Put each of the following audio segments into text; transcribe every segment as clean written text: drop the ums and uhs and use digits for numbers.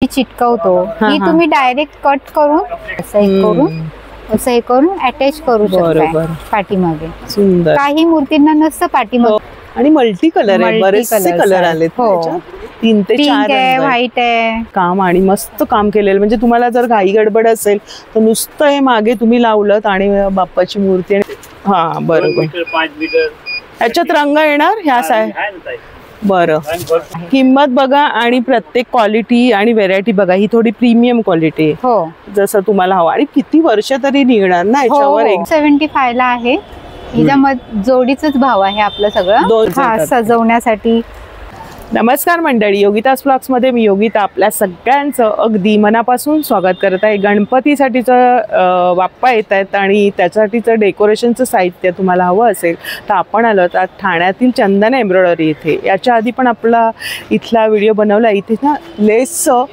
चिटकवतो ही तुम्ही direct cut करून असं हे करून अटॅच करू शकता पाठीमागे. सुंदर. काही मूर्तींना नसतं पाठीमागे. आणि मल्टी कलर आहे, बरेचसे कलर आलेत. 3 ते 4 आहे, व्हाईट आहे. काम आणि मस्त काम केलेलं. म्हणजे तुम्हाला जर घाई गडबड असेल तर नुसतं हे मागे तुम्ही लावलं आणि बाप्पाची मूर्ती. हा बरोबर. 5 मीटर ह्याच्यात रंग येणार ह्या साय. बरं. किंमत बघा आणि प्रत्येक क्वालिटी आणि व्हेरायटी बघा. ही थोडी प्रीमियम क्वालिटी आहे जसं तुम्हाला हवं. आणि किती वर्ष तरी निघणार ना याच्यावर. 75 ला आहे. हिच्यामध्ये जोडीचाच भाव आहे आपलं सगळं सजवण्यासाठी. नमस्कार मंडळी, योगितास ब्लॉग्स मध्ये मी योगिता आपल्या सगळ्यांचं अगदी मनापासून स्वागत करत आहे. गणपतीसाठीचं बाप्पा येत आहेत आणि त्याच्यासाठीचं डेकोरेशनचं साहित्य तुम्हाला हवं असेल तर आपण आलो तर ठाण्यातील चंदन एम्ब्रॉयडरी इथे. याच्या आधी पण आपला इथला व्हिडिओ बनवला. इथे ना लेसचं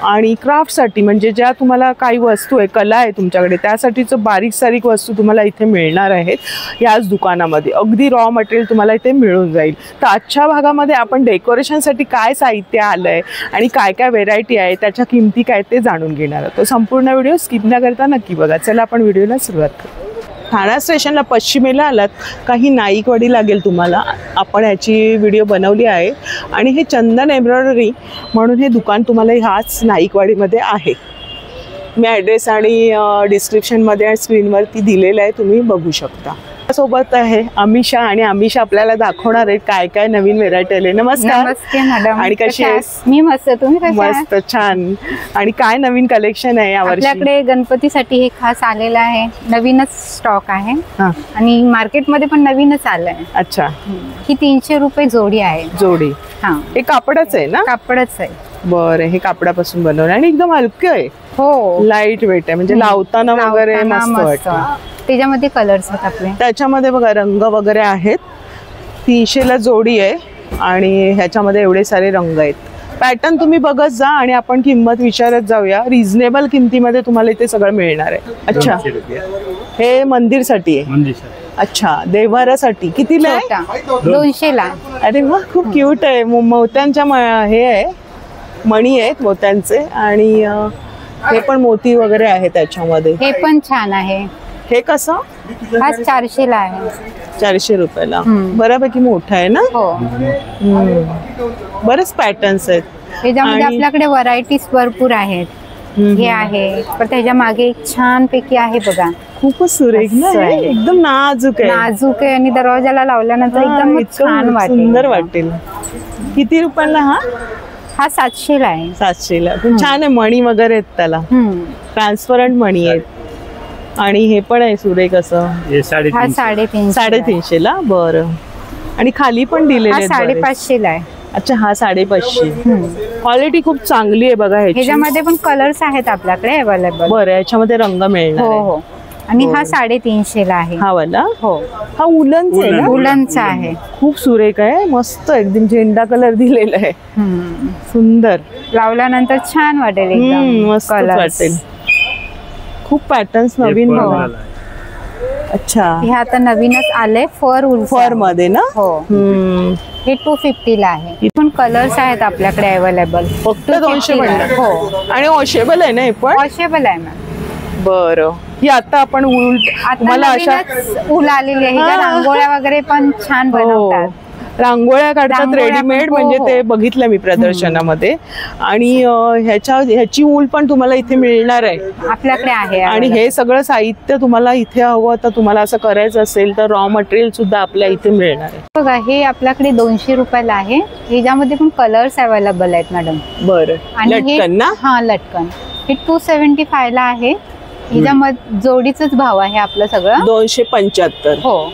आणि क्राफ्टसाठी म्हणजे ज्या तुम्हाला काही वस्तू आहे, कला आहे तुमच्याकडे, त्यासाठीचं बारीक सारीक वस्तू तुम्हाला इथे मिळणार आहेत याच दुकानामध्ये. अगदी रॉ मटेरियल तुम्हाला इथे मिळून जाईल. तर आजच्या भागामध्ये आपण डेकोरेशन साठी काय साहित्य आलंय आणि काय काय व्हेरायटी आहे, त्याच्या किमती काय ते जाणून घेणार आहोत. तो संपूर्ण व्हिडिओ स्किप न करता नक्की बघा. चला आपण व्हिडिओला सुरुवात करू. ठाणा स्टेशनला पश्चिमेला आलात काही नाईकवाडी लागेल तुम्हाला. आपण ह्याची व्हिडिओ बनवली आहे आणि हे चंदन एम्ब्रॉयडरी म्हणून हे दुकान तुम्हाला ह्याच नाईकवाडीमध्ये आहे. मी ॲड्रेस आणि डिस्क्रिप्शनमध्ये आणि स्क्रीनवरती दिलेलं आहे, तुम्ही बघू शकता. सोबत आहे अमिषा आणि अमिषा आपल्याला दाखवणार आहे काय काय नवीन व्हेरायटी आले. नमस्कार. नमस्ते मॅडम. आणि कशी आहेस? मी मस्त. तुम्ही कसे आहात? मस्त, छान. आणि काय नवीन कलेक्शन आहे यावर्षी? आपल्याकडे गणपतीसाठी हे खास आलेलं आहे. नवीनच स्टॉक आहे आणि मार्केटमध्ये पण नवीनच आलंय. अच्छा. ही 300 रुपये जोडी आहे. जोडी. हे कापडच आहे ना? कापडच आहे. बरं. हे कापडापासून बनवलं आणि एकदम हलकं आहे. हो, लाईट वेट आहे म्हणजे लावताना वगैरे मस्त वाटतं. त्याच्यामध्ये कलर्स आहेत आपले. त्याच्यामध्ये बघा रंग वगैरे आहेत. 300 ला जोडी आहे आणि ह्याच्यामध्ये एवढे सारे रंग आहेत. पॅटर्न तुम्ही बघत जा आणि आपण किंमत विचारत जाऊया. रिझनेबल किमतीमध्ये तुम्हाला इथे सगळं मिळणार आहे. अच्छा. हे मंदिरसाठी आहे. अच्छा. देवारासाठी कितीला आहे? 200 ला. अरे वा, खूप क्यूट आहे. मोत्यांच्या हे आहे, मणी आहेत मोत्यांचे आणि हे पण मोती वगैरे आहे त्याच्यामध्ये. हे पण छान आहे. हे कसं? हा 400 ला आहे. 400 रुपयाला. बऱ्यापैकी मोठा आहे ना? हो. बरेच पॅटर्न्स आहेत. त्याच्यामध्ये आपल्याकडे व्हरायटीज भरपूर आहेत. हे आहे पण त्याच्या मागे एक छान पैकी आहे बघा. खूपच सुरेख ना, एकदम नाजूक आहे. नाजूक आहे आणि दरवाजाला लावल्यानंतर एकदम छान वाटेल, सुंदर वाटेल. किती रुपयाला हा? हा 700 ला आहे. 700 ला. छान आहे. मणी वगैरे आहेत त्याला, ट्रान्सपरंट मणी आहेत. आणि हे पण आहे सुरेख असं. हा 350. 350 ला. बरं. आणि खाली पण दिलेले 550 ला आहे. अच्छा. हा 550. क्वालिटी खूप चांगली आहे बघा. ह्याच्यामध्ये पण कलर्स आहेत आपल्याकडे अवेलेबल. बरं. याच्यामध्ये रंग मिळणार. हो. आणि हा 350 ला आहे. हा वाला. हो. हा उलनचा आहे ना? उलनचा आहे. खूप सुरेख आहे. मस्त एकदम झेंडा कलर दिलेला आहे. सुंदर. लावल्यानंतर छान वाटेल एकदम. मस्त वाटेल. खूप पॅटर्न्स नवीन. अच्छा. हे आता नवीनच आले. फर मध्ये ना? हो. हे 250 ला आहे. इथून कलर्स आहेत आपल्याकडे अवेलेबल. फक्त 200. हो. आणि वॉशेबल आहे ना हे पण? वॉशेबल आहे मॅम. बरं. ही आता आपण तुम्हाला अशा ऊल आलेली आहे. रांगोळ्या वगैरे पण छान बनवतात. रांगोळ्या काढतात रेडीमेड. म्हणजे ते बघितलं मी प्रदर्शनामध्ये. आणि ह्याची ऊल पण तुम्हाला इथे मिळणार आहे. आपल्याकडे आहे. आणि हे सगळं साहित्य तुम्हाला इथे हवं तर तुम्हाला असं करायचं असेल तर रॉ मटेरियल सुद्धा आपल्या इथे मिळणार आहे. बघा हे आपल्याकडे 200 रुपयाला आहे. ह्याच्यामध्ये पण कलर्स अवेलेबल आहेत मॅडम. बरं. लटकन ना? हा लटकन. हे 275 ला आहे. ह्याच्यामध्ये जोडीचाच भाव आहे आपलं सगळं. 275. हो.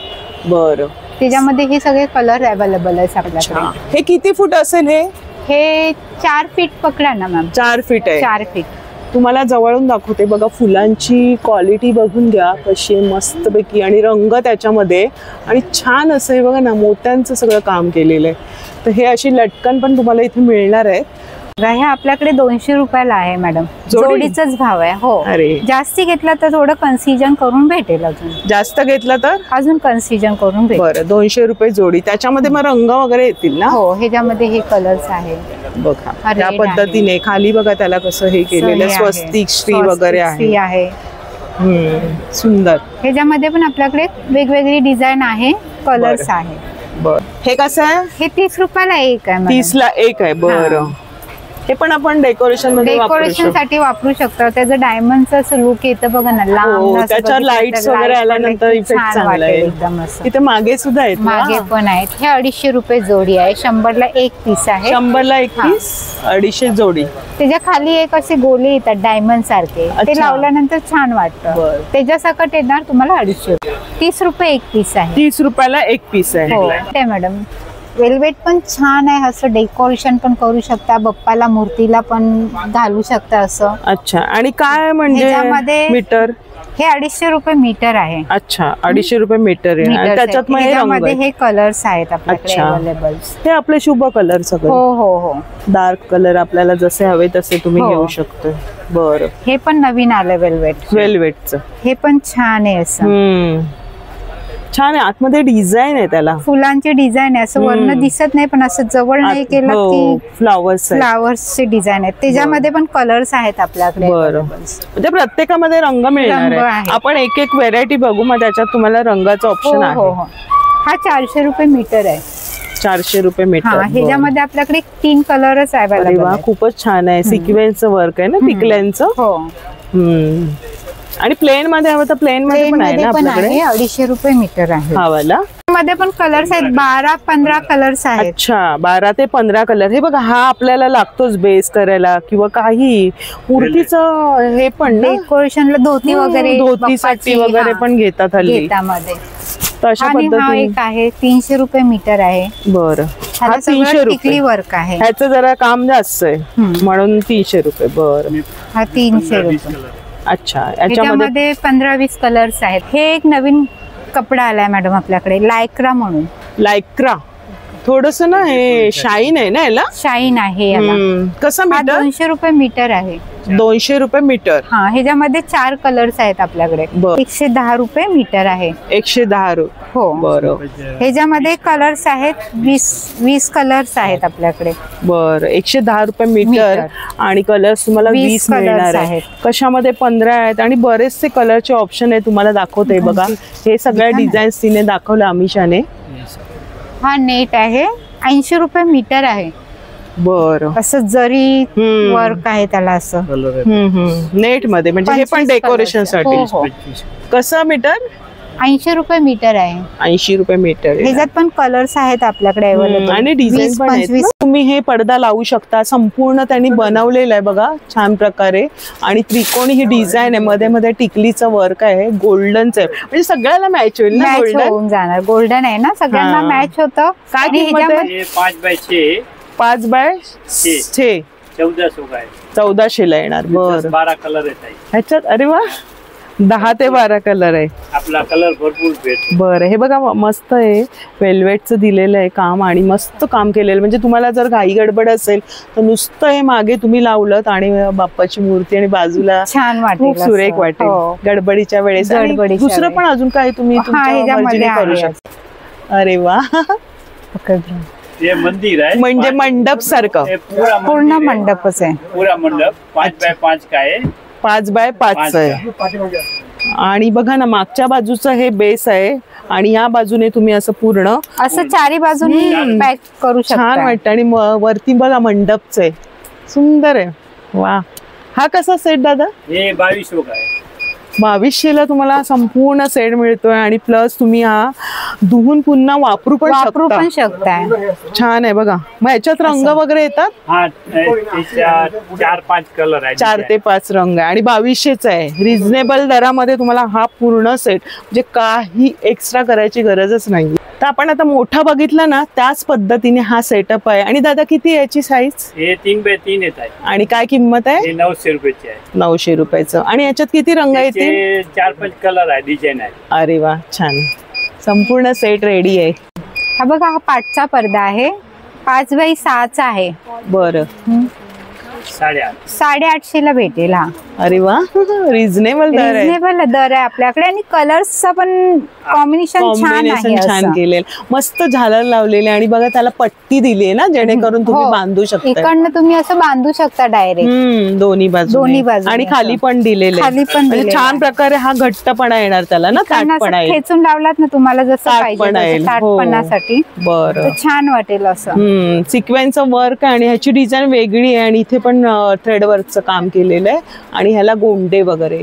बरं. त्याच्यामध्ये हे सगळे कलर अवेलेबल आहेत आपल्याकडे. हे किती फूट असेल? हे 4 फीट पकडा ना मॅम. 4 फीट आहे. 4 फीट. तुम्हाला जवळून दाखवते बघा. फुलांची क्वालिटी बघून घ्या कशी मस्त पैकी. आणि रंग त्याच्यामध्ये आणि छान असं आहे बघा ना, मोत्यांचं सगळं काम केलेलं आहे. तर हे अशी लटकन पण तुम्हाला इथे मिळणार आहे. हे आपल्याकडे 200 रुपयाला आहे मॅडम. जोडीचाच भाव आहे. हो. अरे जास्ती घेतला तर थोडं कन्सिजन करून भेटेल. अजून जास्त घेतला तर अजून कन्सिजन करून भेटेल. बरं 200 रुपये जोडी. त्याच्यामध्ये मग रंग वगैरे येतील ना? हो, ह्याच्यामध्ये हे कलर्स आहे बघा त्या पद्धतीने. खाली बघा त्याला कसं हे केलेलं स्वस्तिक श्री वगैरे आहे. सुंदर. ह्याच्यामध्ये पण आपल्याकडे वेगवेगळी डिझाईन आहे, कलर्स आहे. बर हे कसं आहे? हे 30 रुपयाला एक आहे. 30 ला एक आहे. बरं हे पण आपण डेकोरेशन साठी वापरू शकतो. त्याचं डायमंडचं असं लुक येतं बघा ना, लांब त्याच्यावर लाईट्स वगैरे आल्यानंतर इफेक्ट चांगला आहे एकदम. इथे मागे सुद्धा आहेत. मागे पण आहेत. हे 250 रुपये जोडी आहे. 100 ला एक पीस आहे. 100 ला एक पीस, 250 जोडी. त्याच्या खाली एक असे गोले येतात डायमंड सारखे, ते लावल्यानंतर छान वाटतं. त्याच्या सकट येणार तुम्हाला 250. 30 रुपये एक पीस आहे. 30 रुपयाला एक पीस आहे. हो मॅडम. वेल्वेट पण छान आहे. असं डेकोरेशन पण करू शकता, बाप्पाला मूर्तीला पण घालू शकता असं. अच्छा. आणि काय म्हणजे मीटर? हे 250 रुपये मीटर आहे. अच्छा 250 रुपये मीटर आहे. त्याच्यात हे कलर्स आहेत आपल्याकडे अवेलेबल. हे आपले शुभ कलर सगळे. हो हो हो. डार्क कलर आपल्याला जसे हवे तसे तुम्ही घेऊ शकतो. बरं हे पण नवीन आलं वेल्वेटचं. हे पण छान आहे असं. छान आहे. आतमध्ये डिझाईन आहे, त्याला फुलांची डिझाईन आहे. असं वर्ण दिसत नाही पण असं जवळ नाही केलं की फ्लावर्सचे डिझाईन आहेत. त्याच्यामध्ये पण कलर्स आहेत आपल्याकडे. बरं म्हणजे प्रत्येकामध्ये रंग मिळणार आहे. आपण एक एक व्हेरायटी बघू, मग त्याच्यात तुम्हाला रंगाचं ऑप्शन आहे. हा 400 रुपये मीटर आहे. 400 रुपये मीटर. ह्याच्यामध्ये आपल्याकडे 3 कलरच आहे. अरे वा, खूपच छान आहे. सिक्वेन्सचं वर्क आहे ना टिकल्यांचं. हो. आणि प्लेन मध्ये हवं तर प्लेन मध्ये पण आहे ना आपल्याकडे. 250 रुपये मीटर आहे. हा वाला. मध्ये पण कलर्स आहेत. 12-15 कलर्स आहेत. अच्छा 12 ते 15 कलर. हे बघा हा आपल्याला लागतोच बेस करायला किंवा काही मूर्तीचं हे पण डेकोरेशनला धोती वगैरे, धोतीसाठी वगैरे पण घेतात हल्ली. तशा पद्धतीने एक आहे 300 रुपये मीटर आहे. बरं हा 300 रुपये वर्क आहे. ह्याचं जरा काम जास्त आहे म्हणून 300 रुपये. बरं हा 300 रुपये. अच्छा. याच्यामध्ये 15-20 कलर्स आहेत. हे एक नवीन कपडा आलाय मॅडम आपल्याकडे, लायक्रा म्हणून. लायक्रा थोडस ना हे शाईन आहे ना, याला शाईन आहे. कसं मीटर? 200 रुपये मीटर आहे. 200 रुपये मीटर. हा ह्याच्यामध्ये 4 कलर्स आहेत आपल्याकडे. 110 रुपये मीटर आहे. 110 रुपये. हो बरं. ह्याच्यामध्ये कलर्स आहेत 20 कलर्स आहेत आपल्याकडे. बरं 110 रुपये मीटर. आणि कलर्स तुम्हाला 20 मिळणार आहेत. कशामध्ये 15 आहेत आणि बरेचसे कलरचे ऑप्शन आहे. तुम्हाला दाखवते बघा. हे सगळ्या डिझाईन्स तिने दाखवलं अमिषाने. हा नेट आहे. 80 रुपये मीटर आहे. बरं असं जरी वर्क आहे त्याला असं नेट मध्ये. म्हणजे हे पण डेकोरेशन साठी. कसं मीटर? 80 रुपये मीटर आहे. 80 रुपये मीटर. ह्याच्यात पण कलर्स आहेत आपल्याकडे अवेलेबल आणि डिझाईन पण आहेत. तुम्ही हे पडदा लावू शकता. संपूर्ण त्यांनी बनवलेलं आहे बघा छान प्रकारे. आणि त्रिकोणी ही डिझाईन आहे. मध्ये मध्ये टिकलीचं वर्क आहे. गोल्डनचं आहे. म्हणजे सगळ्याला मॅच होईल ना. होऊन जाणार. गोल्डन आहे ना, सगळ्यांना मॅच होतं. काय किंमत आहे? 5 बाय 6 1400 ला येणार. बरं 12 कलर येत ह्याच्यात. अरे वा 10 ते 12 कलर आहे. आपला कलर भरपूर भेटतो. बरं हे बघा मस्त आहे. वेल्वेटचं दिलेलं आहे काम आणि मस्त काम केलेलं. म्हणजे तुम्हाला जर घाई गडबड असेल तर नुसतं हे मागे तुम्ही लावलं आणि बाप्पाची मूर्ती आणि बाजूला छान वाटेल, खूप सुरेख वाटेल गडबडीच्या वेळेस. दुसरं पण अजून काय तुम्ही करू शकता. अरे वा हे मंदिर आहे म्हणजे मंडप सारखं. पूर्ण मंडपच आहे. पुरा मंडप 5 बाय 5 का आहे. 5 बाय 5 आहे. आणि बघा ना मागच्या बाजूचं हे बेस आहे आणि या बाजूने तुम्ही असं पूर्ण असं चारी बाजूने पॅक करू शकता. छान वाटतं. आणि वरती बघा मंडपच आहे. सुंदर आहे. वा. हा कसा सेट दादा? हे 2200 का आहे. 2200 तुम्हाला संपूर्ण सेट मिळतोय. आणि प्लस तुम्ही हा धुवून पुन्हा वापरू पण शकताय. छान आहे बघा. मग ह्याच्यात रंग वगैरे येतात. 4-5 कलर आहे. 4 ते 5 रंग आहे. आणि 2200च आहे. रिझनेबल दरामध्ये तुम्हाला हा पूर्ण सेट. म्हणजे काही एक्स्ट्रा करायची गरजच नाही. तर आपण आता मोठा बघितला ना त्याच पद्धतीने हा सेटअप आहे. आणि दादा किती याची साईज? हे 3 बाय 3 येत आहे. आणि काय किंमत आहे? 900 रुपयाची आहे. 900 रुपयाचं. आणि याच्यात किती रंग येतील? 4-5 कलर आहे. डिझाईन आहे. अरे वा छान. संपूर्ण सेट रेडी आहे. हा बघा हा पाटचा पडदा आहे. 5 बाय 6चा आहे. बरं 8.5. 850 ला भेटेल. हा अरे वा, रिझनेबल दर आहे. रिझनेबल दर आहे आपल्याकडे आणि कलर्सचा पण कॉम्बिनेशन छान आहे. छान केलेलं, मस्त झालर लावलेले आणि बघा त्याला पट्टी दिली आहे ना, जेणेकरून तुम्ही बांधू शकता. इकडनं तुम्ही असं बांधू शकता डायरेक्ट दोन्ही बाजू आणि खाली पण दिलेले, खाली पण छान प्रकारे हा घट्टपणा येणार त्याला ना, ताटपणा येईल. खेचून लावलात ना तुम्हाला जसं पाहिजे ताटपणासाठी, बरं छान वाटेल असं. सिक्वेन्सचं वर्क आणि ह्याची डिझाईन वेगळी आहे आणि इथे पण थ्रेड वर्कचं काम केलेलं आहे आणि ह्याला गोंडे वगैरे.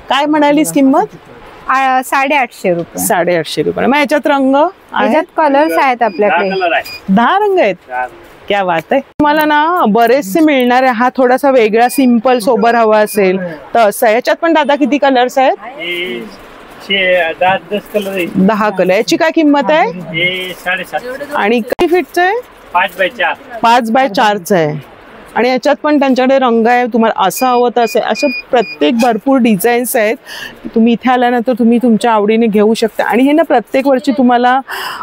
काय म्हणालीस किंमत? 850 रुपये. 850 रुपये. मग ह्याच्यात रंग, ह्याच्यात कलर्स आहेत आपल्याकडे, 10 रंग आहेत. क्या बात आहे. तुम्हाला ना बरेचसे मिळणार आहे. हा थोडासा वेगळा सिंपल सोबर हवा असेल तर असं. याच्यात पण दादा किती कलर्स आहेत? 10 कलर. याची काय किंमत आहे? 7.5. आणि किती फीटचं आहे? 5x4. 5x4चं आहे. आणि याच्यात पण त्यांच्याकडे रंग आहे. तुम्हाला असं हवं तर असे अशा प्रत्येक भरपूर डिझाईन्स आहेत. तुम्ही इथे आल्यानंतर तुम्ही तुमच्या आवडीने घेऊ शकता आणि हे ना प्रत्येक वर्षी तुम्हाला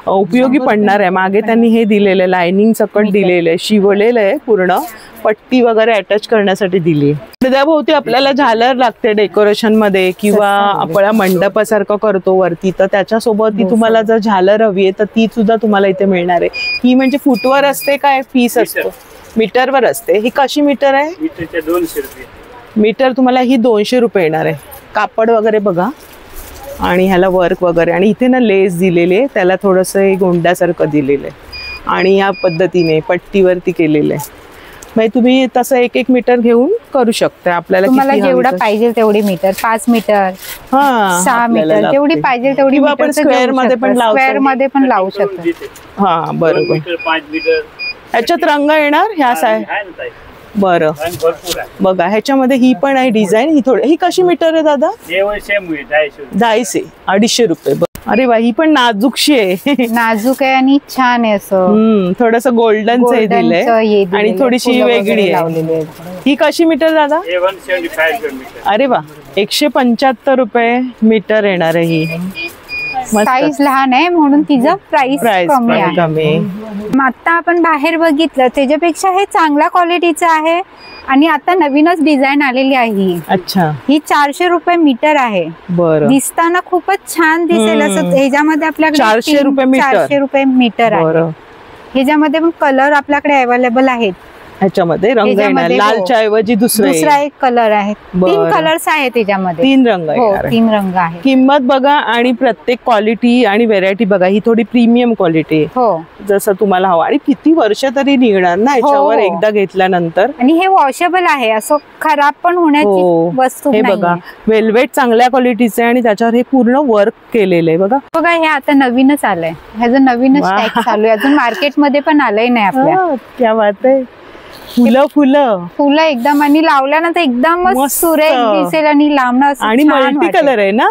उपयोगी पडणार आहे. मागे त्यांनी हे दिलेलं आहे, लायनिंग सकट दिलेलं आहे, शिवलेलं आहे, पूर्ण पट्टी वगैरे अटॅच करण्यासाठी दिली आहे. त्याभोवती आपल्याला झालर लागते डेकोरेशन मध्ये किंवा आपल्या मंडपासारखं करतो वरती, तर त्याच्यासोबत ती तुम्हाला जर झालर हवी आहे तर ती सुद्धा तुम्हाला इथे मिळणार आहे. ही म्हणजे फुटवर असते काय पीस असतो? मीटरवर असते. ही कशी मीटर आहे? मीटरचे 200 रुपये. मीटर तुम्हाला ही 200 रुपये येणार आहे. कापड वगैरे बघा आणि ह्याला वर्क वगैरे आणि इथे ना लेस दिलेली आहे, त्याला थोडंसं गोंड्यासारखं दिलेलं आहे आणि या पद्धतीने पट्टीवरती केलेलं आहे. म्हणजे तुम्ही तसं 1-1 मीटर घेऊन करू शकता. आपल्याला तुम्हाला जेवढा पाहिजे तेवढी मीटर, 5 मीटर, 6 मीटर, जेवढी पाहिजे तेवढी आपण स्क्वेअर मध्ये पण लावू शकतो. हा बरोबर. 5 मीटर. ह्याच्यात रंग येणार ह्या साय. बरं बघा ह्याच्यामध्ये ही पण आहे डिझाईन. ही थोडी, ही कशी मीटर आहे दादा? 250 रुपये. अरे वा, ही पण नाजूकशी आहे. नाजूक आहे आणि छान आहे असं. थोडस गोल्डनचं दिलंय आणि थोडीशी वेगळी आहे. ही कशी मीटर दादा? 175. अरे वा, 175 रुपये मीटर येणार आहे. ही साईज लहान आहे म्हणून तिचं प्राइस कमी आहे. आता आपण बाहेर बघितलं त्याच्यापेक्षा हे चांगल्या क्वालिटीचं आहे आणि आता नवीनच डिझाईन आलेली आहे. अच्छा. ही 400 रुपये मीटर आहे. बरं. दिसताना खूपच छान दिसेल असं. ह्याच्यामध्ये आपल्याकडे 400 रुपये मीटर आहे. ह्याच्यामध्ये पण कलर आपल्याकडे अवेलेबल आहेत. ह्याच्यामध्ये रंग येणार, लालच्या ऐवजी दुसरा एक कलर आहे. 3 कलर्स आहेत त्याच्यामध्ये. 3 रंग आहेत. 3 रंग आहे. किंमत बघा आणि प्रत्येक क्वालिटी आणि व्हेरायटी बघा. ही थोडी प्रीमियम क्वालिटी आहे. हो, जसं तुम्हाला हवं आणि किती वर्ष तरी निघणार ना याच्यावर एकदा घेतल्यानंतर. आणि हे वॉशेबल आहे, असं खराब पण होण्याची वस्तू नाही. हे बघा वेल्वेट चांगल्या क्वालिटीचं आहे आणि त्याच्यावर हे पूर्ण वर्क केलेलं आहे. बघा बघा, हे आता नवीनच आलंय. ह्याचं नवीनच टॅग चालू आहे. अजून मार्केटमध्ये पण आलंय नाही आपल्या. क्या बात आहे. फुलं एकदम आणि लावल्यानंतर एकदम सुरेख दिसेल आणि लांबणं आणि मल्टी कलर आहे ना.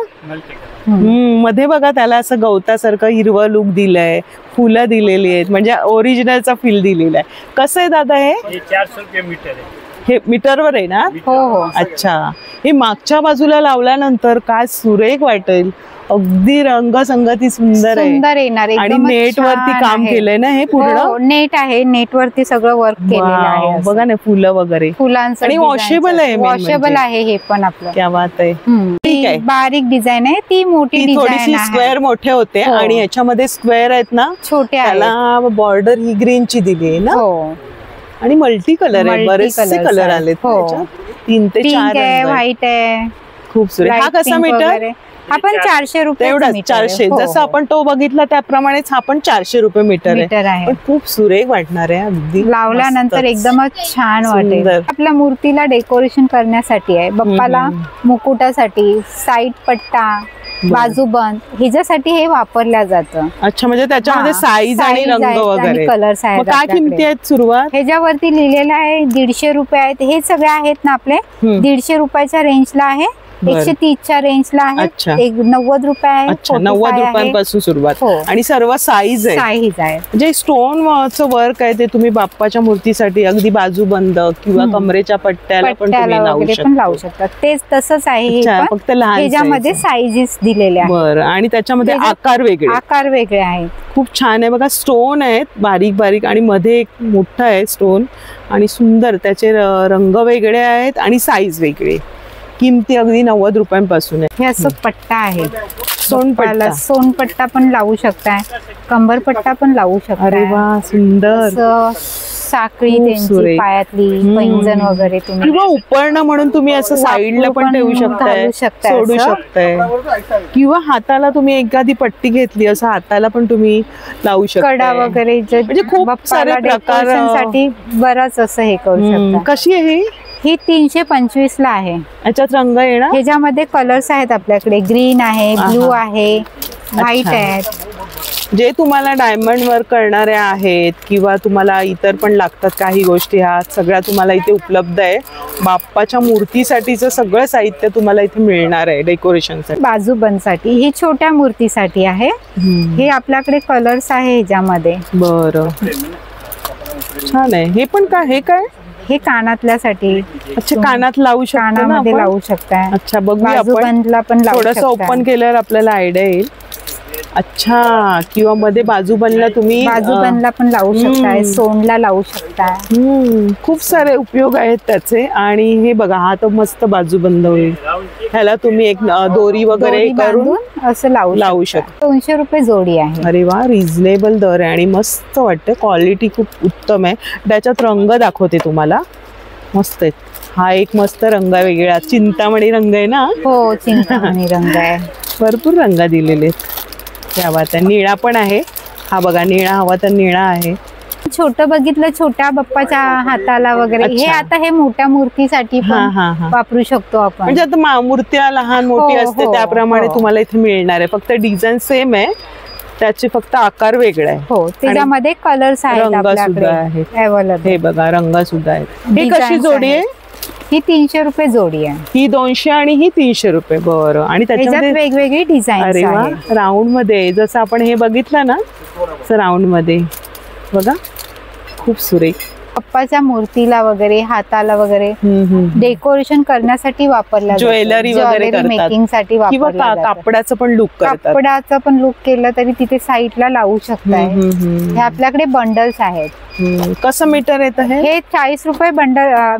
मध्ये बघा त्याला असं गवतासारखं हिरवं लुक दिलंय, फुलं दिलेली आहेत, म्हणजे ओरिजिनलचा फील दिलेला आहे. कसं आहे दादा हे? 400 रुपये मीटर आहे. हे मीटरवर आहे ना? हो. अच्छा. हे मागच्या बाजूला लावल्यानंतर काय सुरेख वाटेल. अगदी रंगसंगती सुंदर येणार आणि नेट वरती काम केलंय ना हे पूर्ण. नेट आहे, नेट वरती सगळं वर्क केलेलं आहे. बघा ना फुलं वगैरे, फुलांचं आणि वॉशेबल आहे. वॉशेबल आहे हे पण आपलं. क्या बात आहे. ठीक आहे. बारीक डिझाईन आहे, ती मोठी थोडीशी स्क्वेअर मोठे होते आणि याच्यामध्ये स्क्वेअर आहेत ना छोटे. त्याला बॉर्डर ही ग्रीनची दिली आहे ना. आणि मल्टी कलर आहे, बरेचसे कलर आले. 3 ते 4 आहे, व्हाईट आहे, खूप सुरेख. हा कसा मीटर? आपण 400 रुपये. तेवढाच 400. जसं आपण तो बघितला त्याप्रमाणेच हा पण 400 रुपये मीटर आहे. पण खूप सुरेख वाटणार आहे. अगदी लावल्यानंतर एकदमच छान वाटेल. आपल्या मूर्तीला डेकोरेशन करण्यासाठी आहे, बाप्पाला मुकुटासाठी, साईड पट्टा, बाजूबंद, ह्याच्यासाठी हे वापरल्या जातं. अच्छा, म्हणजे त्याच्यामध्ये साईज आणि रंग वगैरे कलर्स आहेत. काय किमती आहेत सुरुवात? ह्याच्यावरती लिहिलेलं आहे 150 रुपये आहेत. हे सगळे आहेत ना आपले 150 रुपयाच्या रेंजला आहे. 130च्या रेंजला अच्छा. आहे. 90 रुपये आहे. अच्छा, 90 रुपयांपासून सुरुवात. हो. आणि सर्व साईज आहे. साईज आहे. म्हणजे स्टोनचं वर्क आहे ते तुम्ही बाप्पाच्या मूर्तीसाठी अगदी बाजूबंद किंवा कमरेच्या पट्ट्याला पण तुम्ही लावू शकता. तेच तसंच आहे हे पण. फक्त लहान त्याच्यामध्ये साईजेस दिलेले आहेत. बरं. आणि त्याच्यामध्ये आकार वेगळे आहेत. खूप छान आहे बघा. स्टोन आहेत बारीक बारीक आणि मध्ये एक मोठा आहे स्टोन आणि सुंदर. त्याचे रंग वेगळे आहेत आणि साईज वेगळे. किमती अगदी 90 रुपयांपासून आहे. हे असं पट्टा आहे. सोनपट्टा. सोनपट्टा पण लावू शकताय. कंबरपट्टा पण लावू शकता. अरे वा, सुंदर. साखळी त्यांची पायातली पैंजण वगैरे तुम्ही किंवा उपरणं म्हणून तुम्ही असं साईडला पण ठेवू शकताय, सोडू शकताय. किंवा हाताला तुम्ही एखादी पट्टी घेतली असं हाताला पण तुम्ही लावू शकता. कडा वगैरे म्हणजे खूप सारे प्रकार बरंच असं हे करू शकता. कशी आहे ही 325 ला आहे. याच्यात रंग येणार. ह्याच्यामध्ये कलर्स आहेत आपल्याकडे. ग्रीन आहे, ब्लू आहे, व्हाईट आहेत. जे तुम्हाला डायमंड वर्क करणारे आहेत किंवा तुम्हाला इतर पण लागतात काही गोष्टी, ह्या सगळ्या तुम्हाला इथे उपलब्ध आहे. बाप्पाच्या मूर्तीसाठीचं सगळं साहित्य तुम्हाला इथे मिळणार आहे डेकोरेशनसाठी. बाजूबंदसाठी ही छोट्या मूर्तीसाठी आहे. हे आपल्याकडे कलर्स आहे ह्याच्यामध्ये. बरं, छान आहे. हे पण काय, हे काय, हे कानातल्यासाठी. अच्छा, कानात लावू शकता, कानामध्ये लावू शकता. अच्छा, बघूया आपण. पण थोडंसं ओपन केल्यावर आपल्याला आयडिया येईल. अच्छा, किंवा मध्ये बाजूबंदला तुम्ही बाजूबंदला पण लावू शकताय, सोंडला लावू शकताय. खूप सारे उपयोग आहेत त्याचे. आणि हे बघा, हा तर मस्त बाजूबंद होईल. ह्याला तुम्ही एक दोरी वगैरे करून असं लावू शकता. 200 रुपये जोडी आहे. अरे वा, रिझनेबल दर आहे आणि मस्त वाटतं. क्वालिटी खूप उत्तम आहे. त्याच्यात रंग दाखवते तुम्हाला, मस्त आहेत. हा एक मस्त रंग वेगळा चिंतामणी रंग आहे ना. हो, चिंतामणी रंग आहे. भरपूर रंग दिलेले आहेत. त्या बात आहे. निळा पण आहे. हा बघा, निळा हवा तर निळा आहे. छोटं बघितलं, छोट्या बाप्पाच्या हाताला वगैरे. हे आता हे मोठ्या मूर्तीसाठी पण वापरू शकतो आपण. म्हणजे आता मूर्त्या लहान मोठी असते त्याप्रमाणे तुम्हाला इथे मिळणार आहे. फक्त डिझाईन सेम आहे, त्याचे फक्त आकार वेगळे आहे. हो, त्याच्यामध्ये कलर्स आहेत आपल्याकडे अवेलेबल. हे बघा, रंग सुद्धा आहेत. ही कशी जोडी आहे? ही 300 रुपये जोडी आहे. ही 200 आणि ही 300 रुपये. बरं. आणि त्याच्यामध्ये वेगवेगळी डिझाईन. अरे वा, राऊंड मध्ये जसं आपण हे बघितलं ना, तसं राऊंड मध्ये बघा, खूप सुरेख. बाप्पाच्या मूर्तीला वगैरे, हाताला वगैरे डेकोरेशन करण्यासाठी वापरला. ज्वेलरी वगैरे मेकिंग साठी किंवा कापडाचं पण लुक करतात. कापडाचं पण लुक केलं तरी तिथे साईडला लावू शकताय. हे आपल्याकडे बंडल्स आहेत. कसं मीटर येतं हे? 40 रुपये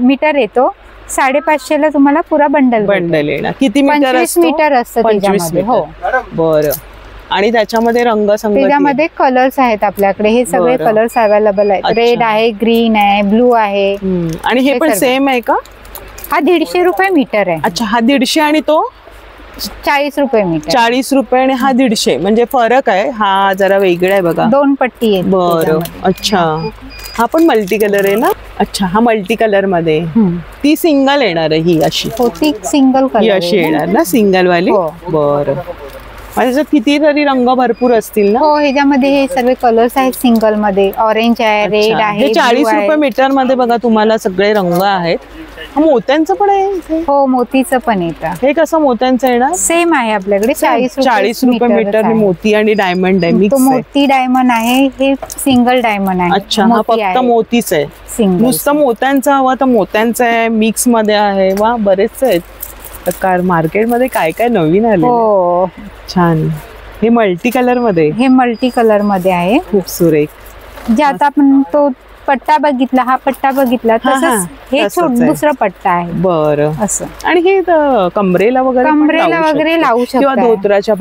मीटर येतो. 550 ला तुम्हाला पुरा बंडल येणार. किती मीटर? 25 मीटर असतं त्याच्यामध्ये. हो, बरं. आणि त्याच्यामध्ये रंग त्याच्यामध्ये कलर्स आहेत आपल्याकडे. हे सगळे कलर्स अवेलेबल आहेत. रेड आहे, ग्रीन आहे, ब्लू आहे. आणि हे पण सेम आहे का? हा 150 रुपये मीटर आहे. अच्छा, हा 150 आणि तो 40 रुपये मीटर. 40 रुपये आणि हा 150. म्हणजे फरक आहे. हा जरा वेगळा आहे बघा. 2 पट्टी आहे. बरं, अच्छा. हा पण मल्टी कलर आहे ना? अच्छा, हा मल्टी कलर मध्ये. ती सिंगल येणार आहे ही अशी. हो, ती सिंगल कलर अशी येणार ना, सिंगल वाली. बरं. म्हणजे कितीतरी रंग भरपूर असतील ना? हो, ह्याच्यामध्ये हे सगळे कलर्स आहेत सिंगल मध्ये. ऑरेंज आहे, रेड आहे. 40 रुपये मीटर मध्ये बघा तुम्हाला सगळे रंग आहेत. मोत्यांचं पण आहे. हो, मोतीचं पण येतं. हे कसं मोत्यांचं येणार? सेम आहे आपल्याकडे. 40 रुपये मीटर. मोती आणि डायमंड आहे. तो मोती डायमंड आहे, हे सिंगल डायमंड आहे. अच्छा, हा फक्त मोतीच आहे. नुसतं मोत्यांचं हवं तर मोत्यांचं आहे, मिक्स मध्ये आहे. वा, बरेच आहेत प्रकार. मार्केटमध्ये काय काय नवीन आले. हो, छान. हे मल्टी कलर मध्ये. हे मल्टी कलर मध्ये आहे. खूप सुरेख. जे आता आपण तो पट्टा बघितला, हा पट्टा बघितला, तसंच हे दुसरा पट्टा आहे. बरं, असं. आणि हे कमरेला वगैरे लावू शकतो किंवा धोत्राच्या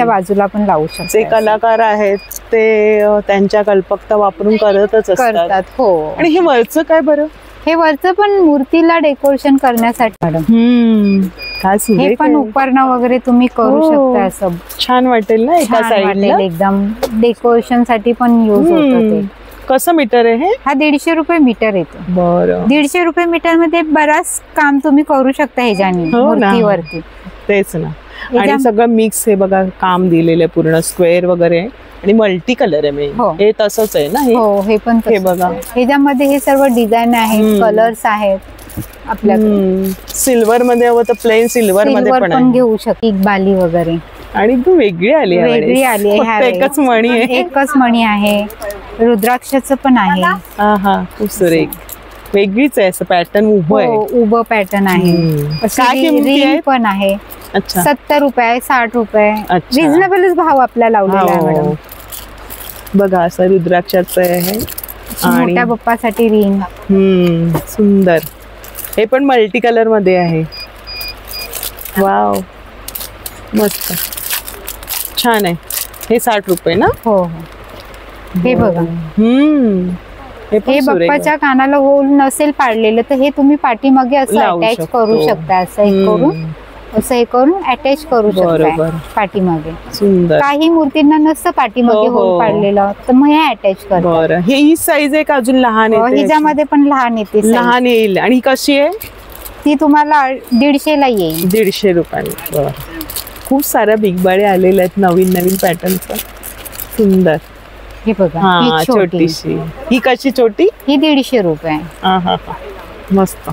बाजूला पण लावू शकतो. जे कलाकार आहेत ते त्यांच्या कल्पकता वापरून करतच असतात. हो. आणि हे वरचं काय बरं? हे वरचं पण मूर्तीला डेकोरेशन करण्यासाठी मॅडम. हे पण उपरणं वगैरे तुम्ही करू शकता. असं छान वाटेल ना, एका साईडला एकदम डेकोरेशन साठी पण यूज होतं. कसं मीटर आहे हे? हा 150 रुपये मीटर येतो. बरं. 150 रुपये मीटर मध्ये बराच काम तुम्ही करू शकता ह्याच्याने मूर्तीवरती. तेच ना. आणि सगळं मिक्स हे बघा, काम दिलेलं पूर्ण स्क्वेअर वगैरे आणि मल्टी कलर आहे. हे तसंच आहे ना? हो, हे पण हे बघा, ह्याच्यामध्ये हे सर्व डिझाईन आहेत, कलर्स आहेत. आपल्याकडे. सिल्वर मध्ये हवं तर प्लेन सिल्वर मध्ये सिल्वर पण पण आहे. घेऊ शकते, बाली वगैरे आणि एकदम वेगळी आली आहे वेगळी आली आहे फक्त ह्यावेळेस. एकच मणी आहे. एकच मणी आहे. रुद्राक्षाचं पण आहे. हा खूप सुरेख, वेगळीच आहे, असं पॅटर्न उभं आहे. उभं पॅटर्न आहे. काय किंमती रिंग आहेत? पण आहे. अच्छा 70 रुपये, 60 रुपये, अच्छा. रिझनेबलच भाव आपला लावलेला आहे मॅडम. बघा असं रुद्राक्षाचं आहे. आणि मोठ्या बाप्पासाठी रिंग. सुंदर, हे पण मल्टी कलर मध्ये आहे. वाव, मस्त, छान आहे. हे 60 रुपये ना? हो. हे बघा, हे पण हे सुरेख बाप्पाच्या कानाला होल नसेल पाडलेलं तर हे तुम्ही पाठीमागे असं लावू अटॅच शकतो. करू शकता. असं हे करून अटॅच करू शकता बरोबर. पाठीमागे. सुंदर. काही मूर्तींना नसतं पाठीमागे हो, होल हो. पाडलेलं, तर मग हे अटॅच करतात. बरं, हे ही साईज आहे का अजून लहान आहे? हिच्यामध्ये पण लहान येते size. लहान येईल. आणि ही कशी आहे? ती तुम्हाला 150 ला येईल. 150 रुपयांनी. बरं, खूप साऱ्या बिग बाळे आलेल्या आहेत नवीन नवीन पॅटर्नचा. सुंदर. हे बघा, हा, ही छोटी. छोटीशी. ही कशी छोटी? ही 150 रुपये. हा, मस्त.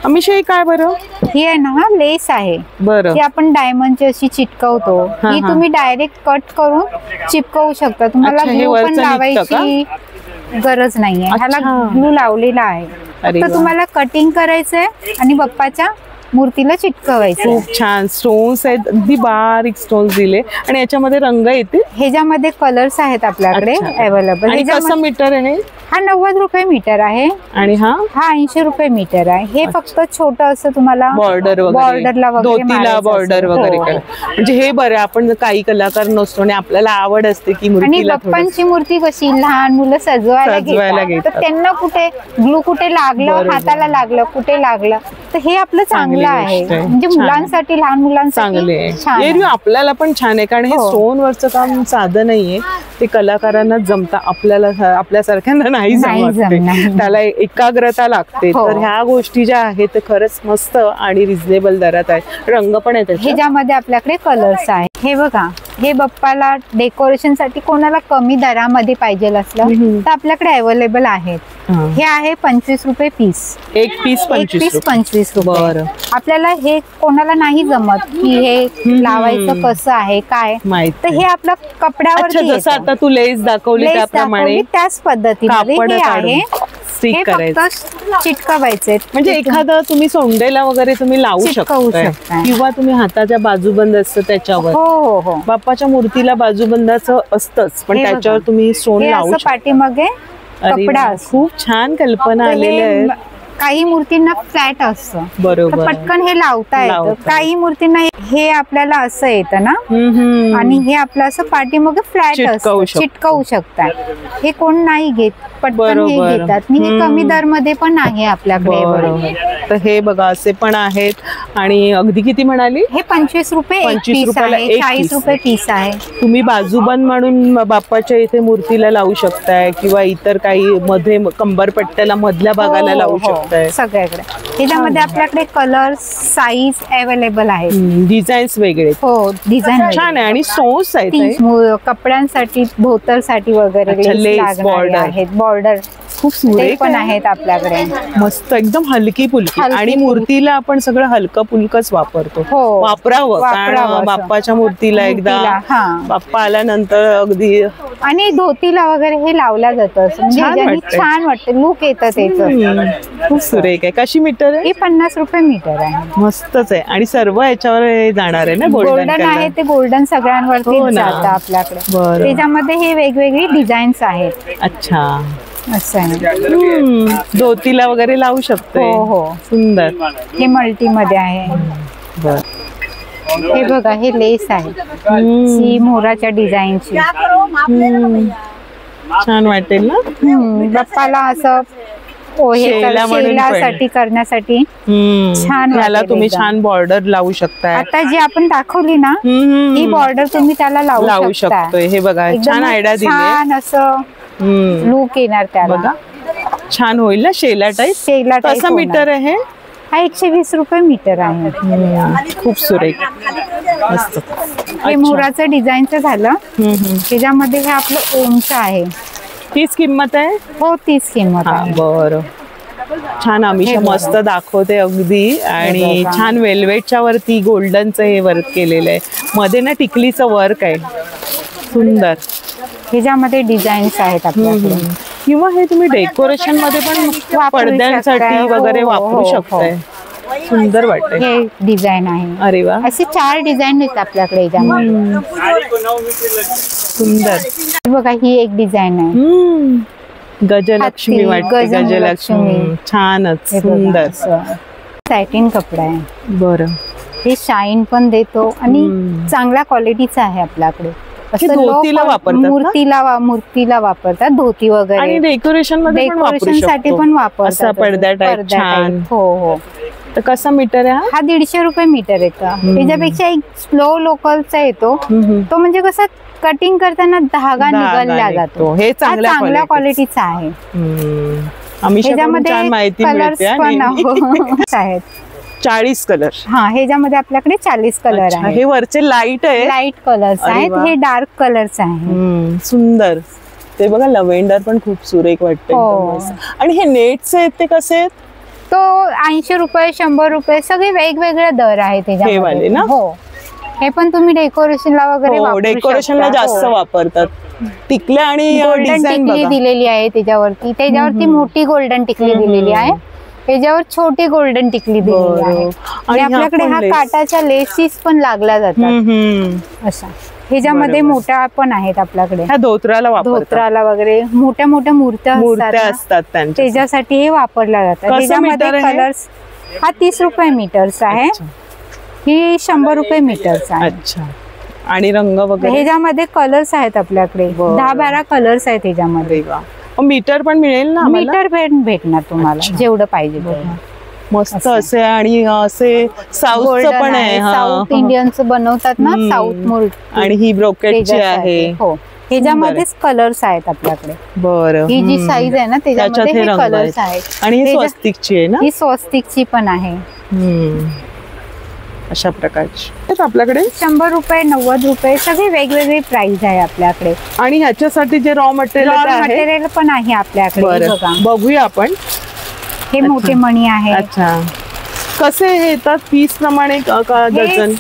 अमिशा ही काय बरं? ही आहे ना लेस आहे. बरं. ती आपण डायमंडची अशी चिटकवतो. हा, ही हा. तुम्ही डायरेक्ट कट करून चिपकवू शकता. तुम्हाला अच्छा, हे ग्लू पण वरचं निघतं लावायची गरज नाहीये. ह्याला अच्छा. ग्लू लावलेला आहे. अरे फक्त वा. तुम्हाला कटिंग करायचंय आणि बाप्पाच्या मूर्तीला चिटकवायचं. खूप छान स्टोन्स आहेत, अगदी बारीक स्टोन्स दिले. आणि याच्यामध्ये रंग येतील? ह्याच्यामध्ये कलर्स आहेत आपल्याकडे अच्छा. अवेलेबल. आणि कसं मीटर आहे? हा 90 रुपये मीटर आहे. आणि हा 80 रुपये मीटर आहे. हे फक्त छोटं असं तुम्हाला बॉर्डर वगैरे, बॉर्डरला वगैरे धोतीला मारायचं बॉर्डर असेल. वगैरे हो. करा. म्हणजे हे बरं, आपण काही कलाकार नसतो आणि आपल्याला आवड असते की आणि मूर्तीला बाप्पांची मूर्ती कशी लहान मुलं सजवायला सजवायला घेतात, घेतात. तर त्यांना कुठे ग्लू कुठे लागलं, बरोबर. हाताला लागलं, कुठे लागलं, तर हे आपलं चांगली चांगलं आहे. गोष्ट आहे. म्हणजे छान. मुलांसाठी, लहान चांगले मुलांसाठी छान एरवी आहे. आपल्याला पण छान आहे, कारण हे हो. स्टोन वरचं काम साधं नाहीये. ते कलाकारांना जमता, आपल्याला आपल्यासारख्यांना नाही नाही जमत ते. जमणार. त्याला एकाग्रता लागते. हो. तर ह्या गोष्टी ज्या आहेत ते खरंच मस्त आणि रिझनेबल दरात आहे. रंग पण आहे त्याच्यात. ह्याच्यामध्ये आपल्याकडे कलर्स आहे. हे बघा, हे बाप्पाला डेकोरेशन साठी कोणाला कमी दरामध्ये पाहिजे असलं तर आपल्याकडे अवेलेबल आहेत. हा. हे आहे 25 रुपये पीस. एक पीस 25 रुपये. रुपये. आपल्याला हे कोणाला नाही जमत की हे लावायचं कसं आहे काय, माहिती. तर हे आपलं अच्छा, कपड्यावरती जसं आता तू लेस दाखवली त्याप्रमाणे त्याच पद्धतीमध्ये कापड हे काढून आहे. स्टिक हे करायचं. फक्त चिटकवायचे. म्हणजे एखादं तुम्ही सोंडेला वगैरे तुम्ही लावू चिटकवू शकता, शकता. किंवा तुम्ही हाताच्या बाजूबंद असतं त्याच्यावर. हो हो हो. बाप्पाच्या मूर्तीला बाजूबंदाचं असतंच, पण हे बघा. त्याच्यावर तुम्ही स्टोन हे लावू असं शकता. पाठीमागे अरे कपडा वा, असतो. खूप छान कल्पना तर आलेल्या हे आहेत. काही मूर्तींना फ्लॅट असतं, तर बरोबर. पटकन हे लावता येतं. लावता. काही मूर्तींना हे आपल्याला असं येतं ना, आणि हे आपलं असं पाठीमागे फ्लॅट चिटकवू असतं, शकतो. चिटकवू शकता. हे कोण नाही घेत, पटकन हे बरोबर. घेतात. आणि हे कमी दर मध्ये पण आहे आपल्याकडे. बरोबर. तर हे बघा असे पण आहेत. आणि अगदी किती म्हणाली? हे 25 रुपये 25 पीस रुपयाला आहे. एक 40 piece. रुपये पीस आहे. तुम्ही बाजूबंद म्हणून बाप्पाच्या इथे मूर्तीला लावू शकताय, किंवा इतर काही मध्ये कंबरपट्ट्याला मधल्या भागाला हो, लावू हो, शकताय. सगळ्याकडे. ह्याच्यामध्ये आपल्याकडे कलर साईज अवेलेबल आहेत. डिझाईन्स वेगळे. हो, डिझाईन छान आहे. आणि स्टोन्स आहेत हे. कपड्यांसाठी, धोतरसाठी वगैरे अच्छा, लेस लेस, लागणारे border. आहेत. बॉर्डर खूप ते सुरेख पण आहे. आहेत आपल्याकडे. मस्त, एकदम हलकी फुलकी. हलकी आणि फुलकी. मूर्तीला आपण सगळं हलकं फुलकंच वापरतो. हो. वापरावं, वापरावं कारण असं. बाप्पाच्या मूर्तीला एकदा मूर्तीला, हा. बाप्पा आल्यानंतर अगदी आणि धोतीला वगैरे हे लावलं जातं असं. म्हणजे छान ह्याच्यानी वाटतंय. छान वाटतं, लुक येतं त्याचं. खूप सुरेख आहे. कशी मीटर आहे? हे 50 रुपये मीटर आहे. मस्तच आहे. आणि सर्व याच्यावर हे जाणार आहे ना, गोल्डन आहे ते गोल्डन सगळ्यांवरती हो ना. जातं आपल्याकडे. बरं. त्याच्यामध्ये हे वेगवेगळी डिझाईन्स आहेत. अच्छा. असं आहे. धोतीला वगैरे लावू शकतो. हो हो. सुंदर. हे मल्टी मध्ये आहे. बर. हे बघा, हे लेस आहे. ही मोराच्या डिझाईनची. छान वाटेल ना. बाप्पाला असं शेला म्हणून पण. शेलासाठी करण्यासाठी छान त्याला वाटेल तुम्ही एकदम. छान बॉर्डर लावू शकताय. आता जी आपण दाखवली ना, ही बॉर्डर तुम्ही त्याला लावू लावू शकता. शकतोय. हे बघा, एकदम छान आयडिया दिली. छान असं लुक येणार त्याला. बघा, छान होईल ना शेला टाईप. शेला type कसं होणार. मीटर आहे? हा 120 रुपये मीटर आहे. खूप सुरेख. मस्त. हे मोराचं डिझाईनचं झालं. त्याच्यामध्ये हे आपलं ओमचं आहे. तीच किंमत आहे? हो, तीच किंमत हा, आहे. बरं. छान अमिषा मस्त दाखवते अगदी. आणि छान वेल्वेटच्या वरती गोल्डनचं हे वर्क केलेलं आहे. मध्ये ना टिकलीचं वर्क आहे सुंदर. ह्याच्यामध्ये डिझाईन्स आहेत आपल्याकडे. किंवा हे तुम्ही डेकोरेशन मध्ये पण पडद्यांसाठी वगैरे वापरू शकताय. सुंदर वाटते. हे डिझाईन आहे. अरे वा. असे 4 डिझाईन आहेत आपल्याकडे याच्यामध्ये. सुंदर. बघा ही एक डिझाईन आहे. गजलक्ष्मी वाटते. गजलक्ष्मी छानच सुंदर. सॅटिन कपडा आहे. बरं. हे शाईन पण देतो आणि चांगल्या क्वालिटीचा आहे आपल्याकडे. धोतीला वापरतात. मूर्तीला वापरतात धोती वगैरे. आणि डेकोरेशन मध्ये साठी पण वापरतात. पडद्या टाइप छान. हो हो. तर कसा मीटर आहे हा? 150 रुपये मीटर येतो. त्याच्यापेक्षा एक स्लो लोकलचा येतो. तो म्हणजे कसं कटिंग करताना धागा निघाला जातो. हे चांगल्या क्वालिटीचा आहे. त्याच्यामध्ये कलर्स पण आहेत. 40 कलर. हा ह्याच्यामध्ये आपल्याकडे 40 कलर आहे. हे वरचे लाईट कलर्स आहेत. हे डार्क कलर्स आहे. सुंदर. ते बघा लव्हेंडर पण खूप सुरेख वाटते. आणि हे नेट्स आहेत ते कसे आहेत? तो 80 रुपये 100 रुपये सगळे वेगवेगळे दर आहे त्याच्यामध्ये. हो. हे पण तुम्ही डेकोरेशनला वगैरे डेकोरेशनला जास्त वापरतात. टिकल्या आणि गोल्डन टिकली दिलेली आहे त्याच्यावरती मोठी गोल्डन टिकली दिलेली आहे. त्याच्यावर छोटी गोल्डन टिकली दिलेली आहे. आणि आपल्याकडे हा काटाच्या लेसीस पण लागल्या जातात अशा. ह्याच्यामध्ये मोठ्या पण आहेत आपल्याकडे. धोत्राला वगैरे मोठ्या मोठ्या मूर्त्या असतात त्याच्यासाठी हे वापरल्या जातात. त्याच्यामध्ये कलर्स हा 30 रुपये मीटरचा आहे. ही 100 रुपये मीटरचा आहे. आणि रंग वगैरे ह्याच्यामध्ये कलर्स आहेत आपल्याकडे. 10-12 कलर्स आहेत ह्याच्यामध्ये. मीटर पण मिळेल ना? मीटर भेटणार तुम्हाला जेवढं पाहिजे. मस्त असे. आणि असे साऊथचं पण आहे. साऊथ इंडियनचं बनवतात ना साऊथ मूर्ती. आणि ही ब्रोकेटची आहे. हो. ह्याच्यामध्येच कलर्स आहेत आपल्याकडे. बरं. ही जी साईज आहे ना त्याच्यामध्ये हे कलर्स आहेत. आणि ही स्वस्तिकची आहे ना? ही स्वस्तिकची पण आहे. अशा प्रकारची आपल्याकडे 100 रुपये 90 रुपये सगळे वेगवेगळे प्राइस आहे आपल्याकडे. आणि ह्याच्यासाठी जे रॉ मटेरियल पण आहे आपल्याकडे. बघूया आपण. हे मोठे मणी आहे. अच्छा. कसे हे येतात? पीस प्रमाणे डझन?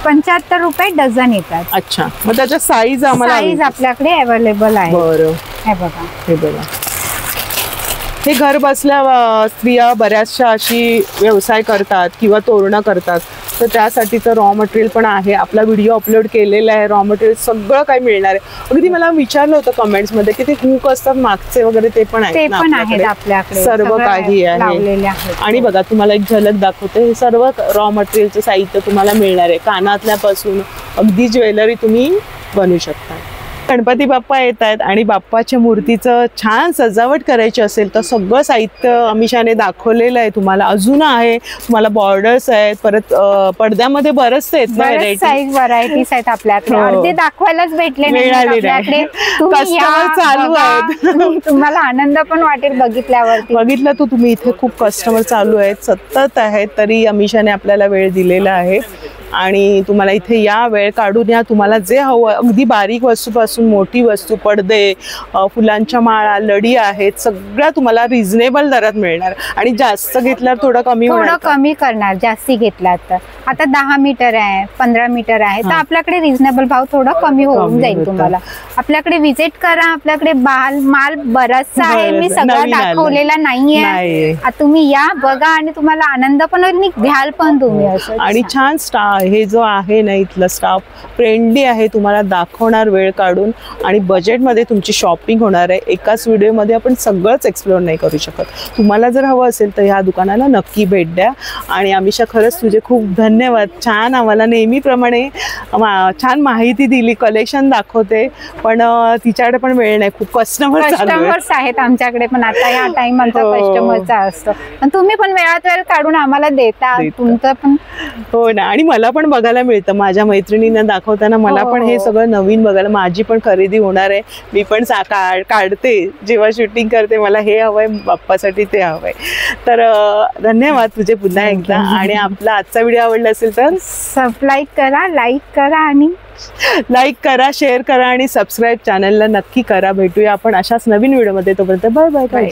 75 रुपये डझन येतात. अच्छा. मग त्याच्या साईज आपल्याकडे अवेलेबल आहे. बरं. हे बघा. हे घर बसल्या स्त्रिया बऱ्याचशा अशी व्यवसाय करतात किंवा तोरणं करतात. तर त्यासाठीचं रॉ मटेरियल पण आहे. आपला व्हिडिओ अपलोड केलेला आहे. रॉ मटेरियल सगळं काही मिळणार आहे. अगदी मला विचारलं होतं कमेंट्स मध्ये की ते हुक असतात मागचे वगैरे ते पण आहेत आपल्याकडे. सर्व काही आहे. आणि बघा तुम्हाला एक झलक दाखवते. हे सर्व रॉ मटेरियलचं साहित्य तुम्हाला मिळणार आहे. कानातल्यापासून अगदी ज्वेलरी तुम्ही बनवू शकता. गणपती बाप्पा येत आहेत आणि बाप्पाच्या मूर्तीचं छान सजावट करायची असेल तर सगळं साहित्य अमिषाने दाखवलेलं आहे तुम्हाला. अजून आहे तुम्हाला बॉर्डर्स आहेत. परत पडद्यामध्ये बरंच व्हरायटीज आहेत आपल्याकडे. अर्धे दाखवायलाच भेटले नाही. चालू आहेत. तुम्हाला आनंद पण वाटेल बघितल्यावरती. बघितलं तो तुम्ही इथे खूप कस्टमर चालू आहेत सतत आहेत. तरी अमिषाने आपल्याला वेळ दिलेला आहे. आणि तुम्हाला इथे या वेळ काढून या. तुम्हाला जे हवं अगदी बारीक वस्तूपासून मोठी वस्तू पडदे फुलांच्या माळा लडी आहेत सगळ्या तुम्हाला रिझनेबल दरात मिळणार. आणि जास्त घेतल्यावर थोडं कमी करणार. जास्ती घेतला तर आता 10 मीटर आहे 15 मीटर आहे तर आपल्याकडे रिझनेबल भाव थोडा कमी होऊन जाईल. तुम्हाला आपल्याकडे व्हिजिट करा. आपल्याकडे माल बराचसा आहे. मी सगळं दाखवलेला नाहीये. तुम्ही या बघा आणि तुम्हाला आनंद पण होईल घ्याल पण तुम्ही. आणि छान स्टाफ हे जो आहे ना इथला स्टाफ फ्रेंडली आहे. तुम्हाला दाखवणार वेळ काढून आणि बजेटमध्ये तुमची शॉपिंग होणार आहे. एकाच व्हिडिओमध्ये आपण सगळंच एक्सप्लोर नाही करू शकत. तुम्हाला जर हवं असेल तर ह्या दुकानाला नक्की भेट द्या. आणि अमिषा खरंच तुझे खूप धन्यवाद. छान आम्हाला नेहमीप्रमाणे छान माहिती दिली. कलेक्शन दाखवते पण तिच्याकडे पण वेळ नाही. खूप कस्टमर्स आहेत आमच्याकडे पण. आता या टाइम आमचा कस्टमरचा असतो. तुम्ही पण वेळात वेळ काढून आम्हाला देता. तुमचं पण हो ना. आणि मला पण बघायला मिळतं. माझ्या मैत्रिणींना दाखवताना मला पण हे सगळं नवीन बघायला. माझी पण खरेदी होणार आहे. मी पण काढते जेव्हा शूटिंग करते. मला हे हवंय बाप्पासाठी ते हवंय. तर धन्यवाद तुझे पुन्हा एकदा. आणि आपला आजचा व्हिडिओ आवडला असेल तर लाईक करा शेअर करा आणि सबस्क्राईब चॅनलला नक्की करा. भेटूया आपण अशाच नवीन व्हिडिओमध्ये. तोपर्यंत बाय बाय.